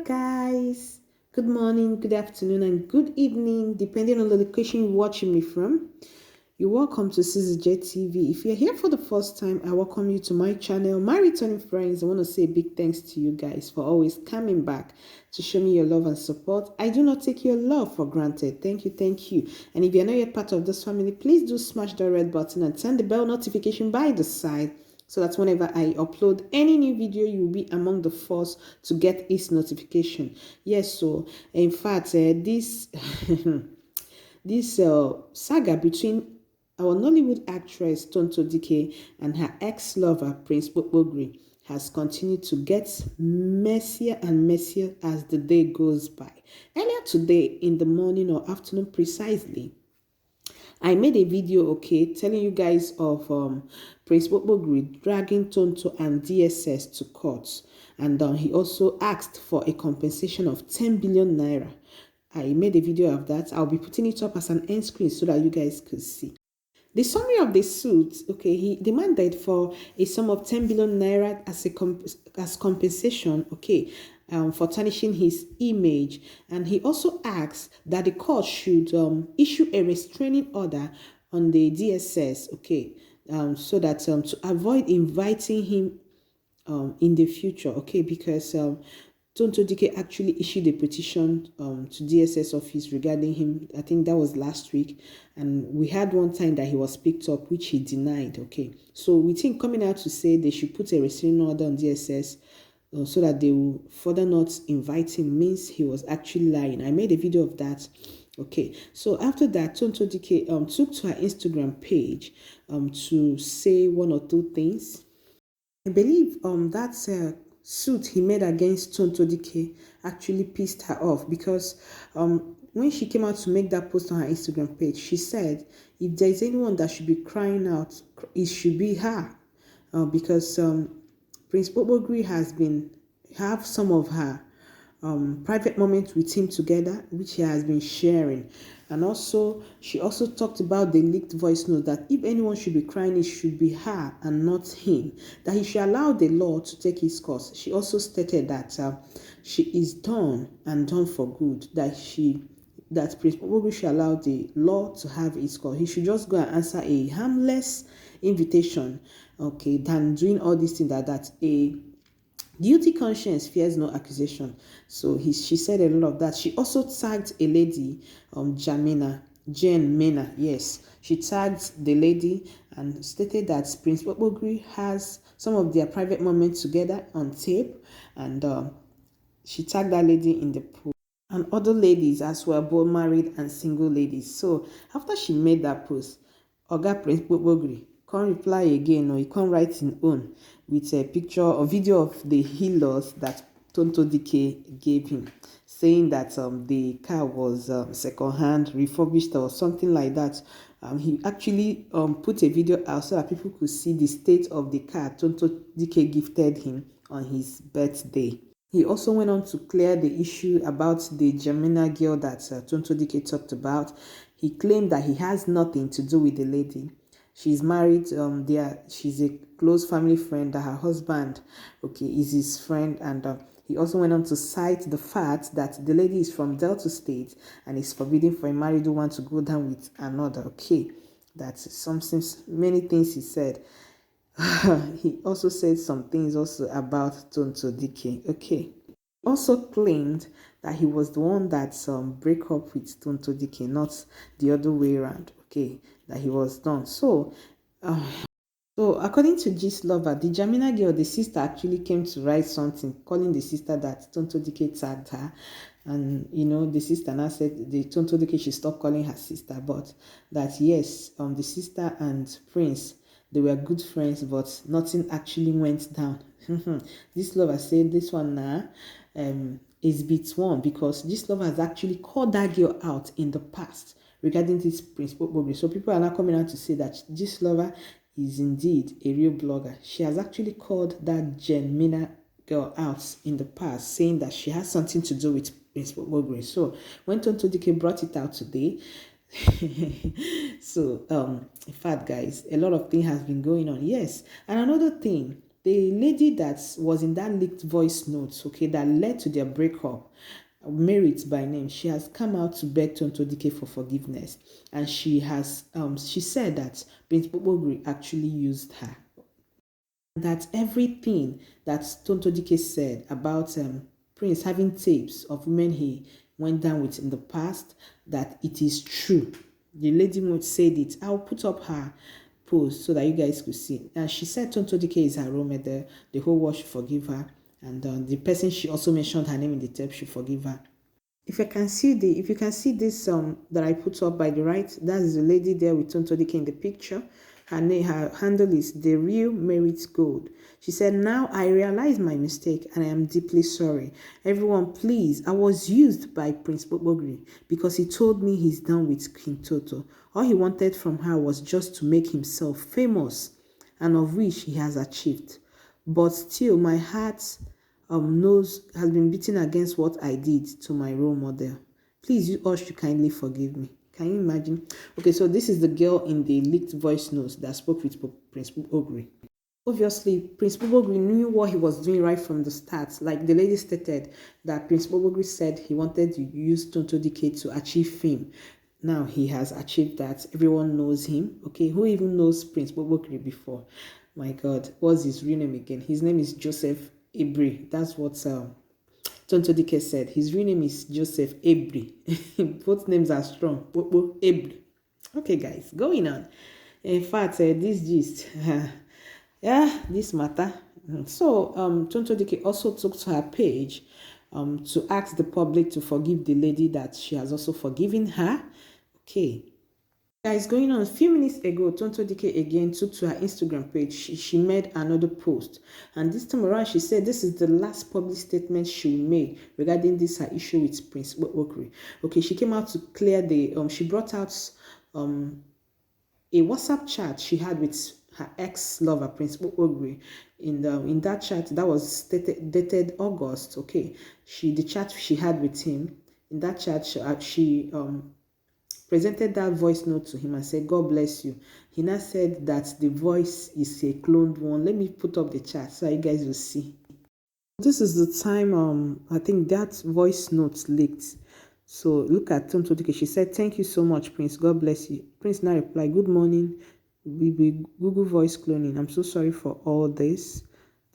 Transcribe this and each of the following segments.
guys. Good morning, good afternoon, and good evening, depending on the location you're watching me from. You're welcome to CZJ TV. If you're here for the first time, I welcome you to my channel. My returning friends, I want to say a big thanks to you guys for always coming back to show me your love and support. I do not take your love for granted. Thank you, thank you. And if you're not yet part of this family, please do smash the red button and turn the bell notification by the side, so that whenever I upload any new video, you will be among the first to get its notification. Yes, so in fact, this this saga between our Nollywood actress Tonto Dike and her ex-lover Prince Bobogri has continued to get messier and messier as the day goes by. Earlier today, in the morning or afternoon precisely, I made a video, okay, telling you guys of Prince Bobogri dragging Tonto and DSS to court. And he also asked for a compensation of 10 billion naira. I made a video of that. I'll be putting it up as an end screen so that you guys could see. The summary of the suit, okay, he demanded for a sum of 10 billion naira as compensation, okay, for tarnishing his image. And he also asks that the court should issue a restraining order on the DSS, okay, so that to avoid inviting him in the future, okay, because Tonto Dike actually issued a petition to DSS office regarding him. I think that was last week. And we had one time that he was picked up, which he denied, okay. So we think coming out to say they should put a restraining order on DSS so that they will further not invite him means he was actually lying. I made a video of that. Okay, so after that, Tonto Dike took to her Instagram page to say one or two things. I believe that suit he made against Tonto Dike actually pissed her off because when she came out to make that post on her Instagram page, she said if there's anyone that should be crying out, it should be her, because Prince Bobogri have some of her private moments with him together, which he has been sharing. And also, she also talked about the leaked voice note that if anyone should be crying, it should be her and not him, that he should allow the law to take its course. She also stated that she is done and done for good, that Prince Bobogri should allow the law to have its course. He should just go and answer a harmless invitation, okay, than doing all these things that a guilty conscience fears no accusation. So she said a lot of that. She also tagged a lady, Jane Mena. Yes, she tagged the lady and stated that Prince Bobogri has some of their private moments together on tape, and she tagged that lady in the post. And other ladies as well, both married and single ladies. So after she made that post, Oga Prince Bobogri can't reply again, or he can't write his own with a picture or video of the healers that Tonto Dike gave him, saying that the car was second-hand, refurbished or something like that. He actually put a video out so that people could see the state of the car Tonto Dike gifted him on his birthday. He also went on to clear the issue about the Gemina girl that Tonto Dike talked about. He claimed that he has nothing to do with the lady. She's married. She's a close family friend. That her husband, okay, is his friend, and he also went on to cite the fact that the lady is from Delta State and it's forbidden for a married woman to go down with another. Okay, that's something. Many things he said. He also said some things also about Tonto Dike. Okay. Also claimed that he was the one that break up with Tonto Dike, not the other way around. Okay, that he was done. So, according to Gist Lover, the Jamina girl, the sister actually came to write something, calling the sister that Tonto Dike tagged her. And, the sister now said the Tonto Dike should stop calling her sister, but that yes, the sister and Prince, they were good friends, but nothing actually went down. This lover said this one now is bit one, because this lover has actually called that girl out in the past regarding this Prince Bobogri. So people are now coming out to say that this lover is indeed a real blogger. She has actually called that Jen Mina girl out in the past, saying that she has something to do with Prince Bobogri. So when Tonto Dike brought it out today, so in fact, guys, a lot of things has been going on. Yes, and another thing, the lady that was in that leaked voice notes, okay, that led to their breakup, Merit by name, she has come out to beg Tonto Dike for forgiveness, and she said that Prince Gbogbogbori actually used her. That everything that Tonto Dike said about Prince having tapes of women he went down with in the past, that it is true. The lady would said it. I'll put up her post so that you guys could see. And she said Tonto Dike is her role model. The whole world should forgive her. And the person she also mentioned her name in the tape should forgive her. If you can see this that I put up by the right, that's the lady there with Tonto Dike in the picture. Her handle is The Real Merit Gold. She said, "Now I realize my mistake and I am deeply sorry. Everyone, please, I was used by Prince Gbogbogbori because he told me he's done with King Toto. All he wanted from her was just to make himself famous, and of which he has achieved. But still, my heart has been beating against what I did to my role model. Please, you all should kindly forgive me." Can you imagine? Okay, so this is the girl in the leaked voice notes that spoke with Prince Gbogbogbori. Obviously, Prince Gbogbogbori knew what he was doing right from the start. Like the lady stated that Prince Gbogbogbori said he wanted to use Tonto Dike to achieve fame. Now he has achieved that. Everyone knows him. Okay, who even knows Prince Gbogbogbori before? My God, what's his real name again? His name is Joseph Ebri. That's what Tonto Dike said. His real name is Joseph Ebri. Both names are strong. Ebri. Okay, guys, going on. In fact, this gist, yeah, this matter. So, Tonto Dike also took to her page to ask the public to forgive the lady that she has also forgiven her. Okay. Guys, going on a few minutes ago, Tonto Dike again took to her Instagram page. She made another post, and this time around she said this is the last public statement she made regarding this her issue with Prince Gbogbogbori. Okay, she came out to clear the she brought out a WhatsApp chat she had with her ex-lover Prince Gbogbogbori. In that chat that was dated August. Okay, the chat she had with him, in that chat she presented that voice note to him and said, "God bless you." He now said that the voice is a cloned one. Let me put up the chat so you guys will see. This is the time I think that voice note leaked. So look at Tonto Dike. She said, "Thank you so much, Prince. God bless you." Prince now replied, "Good morning. Google voice cloning. I'm so sorry for all this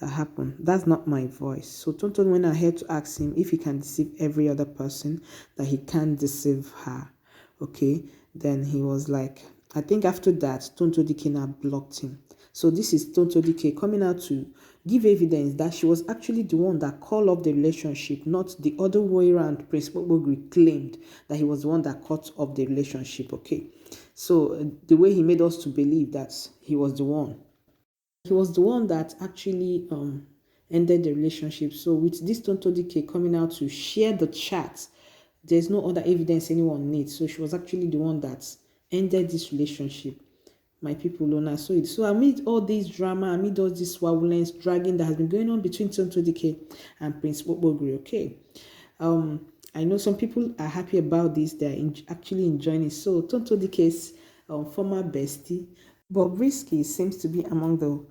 that happened. That's not my voice." So Tonto went ahead to ask him if he can deceive every other person, that he can't deceive her. Okay, then he was like, I think after that, Tonto Dike now blocked him. So this is Tonto Dike coming out to give evidence that she was actually the one that called off the relationship, not the other way around. Prince Gbogbogbori claimed that he was the one that cut off the relationship. Okay, so the way he made us to believe that he was the one. He was the one that actually ended the relationship. So with this Tonto Dike coming out to share the chat, there's no other evidence anyone needs. So she was actually the one that ended this relationship. My people don't know. So amid all this drama, amid all this violence, dragging that has been going on between Tonto Dike and Prince Gbogbogbori, okay. I know some people are happy about this. They're actually enjoying it. So Tonto Dike's former bestie, Bobrisky, seems to be among the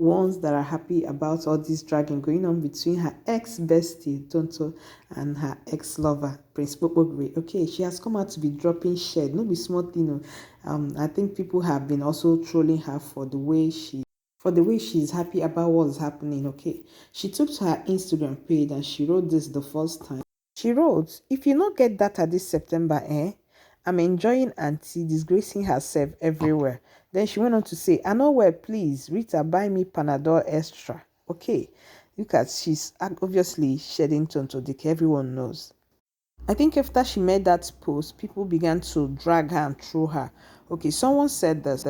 ones that are happy about all this dragging going on between her ex-bestie Tonto and her ex-lover Prince Gbogbogbori. Okay, she has come out to be dropping shade. No be small thing. I think people have been also trolling her for the way she's happy about what's happening. Okay, she took to her Instagram page and she wrote this the first time. She wrote, "If you not get data this September, I'm enjoying auntie disgracing herself everywhere." Then she went on to say, "I know where, please, Rita, buy me Panadol Extra." Okay, look at, she's obviously shedding Tonto Dike, everyone knows. I think after she made that post, people began to drag her and throw her. Okay, someone said this.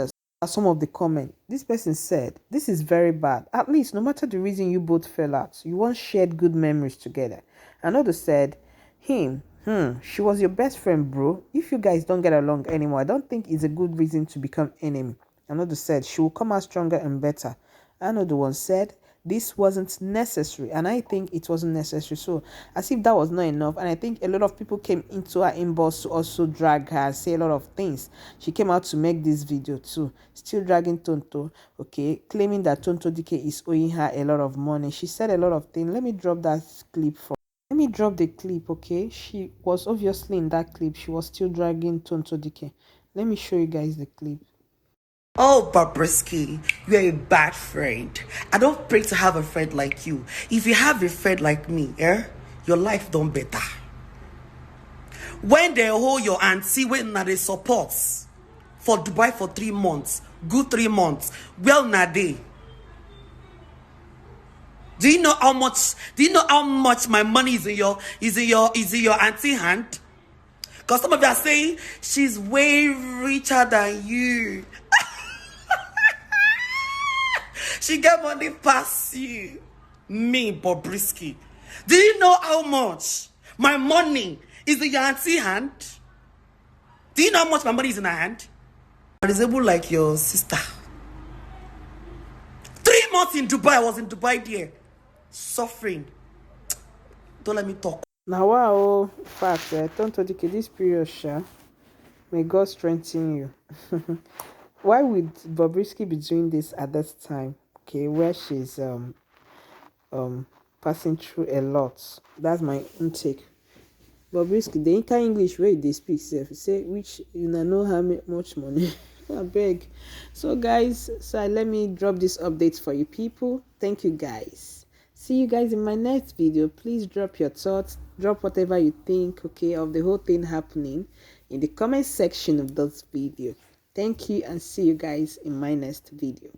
Some of the comment. This person said, "This is very bad. At least, no matter the reason you both fell out, you once shared good memories together." Another said, she was your best friend, bro. If you guys don't get along anymore, I don't think it's a good reason to become enemy." Another said, "She will come out stronger and better." Another one said, this wasn't necessary, and I think it wasn't necessary. So as if that was not enough, and I think a lot of people came into her inbox to also drag her and say a lot of things. She came out to make this video too, still dragging Tonto, okay, claiming that Tonto Dike is owing her a lot of money. She said a lot of things. Let me drop that clip for. Let me drop the clip, okay? She was obviously in that clip. She was still dragging Tonto Dike. Let me show you guys the clip. Oh, Bobrisky, you're a bad friend. I don't pray to have a friend like you. If you have a friend like me, your life don't better. When they hold your auntie when they support for Dubai for 3 months, good 3 months, well na day. Do you know how much? Do you know how much my money is in your auntie hand? Because some of you are saying she's way richer than you. She get money past you. Me, Bobrisky. Do you know how much my money is in your auntie hand? Do you know how much my money is in her hand? I'm disabled like your sister. 3 months in Dubai. I was in Dubai there. Suffering. Don't let me talk. Now, wow, in fact, Tonto Dike, this period, may God strengthen you. Why would Bobrisky be doing this at this time? Okay, where she's passing through a lot. That's my own take. Bobrisky, the entire English way they speak, say which you know how much money. I beg. So guys, let me drop this update for you people. Thank you guys. See you guys in my next video. Please drop your thoughts, drop whatever you think, okay, of the whole thing happening in the comment section of this video. Thank you, and see you guys in my next video.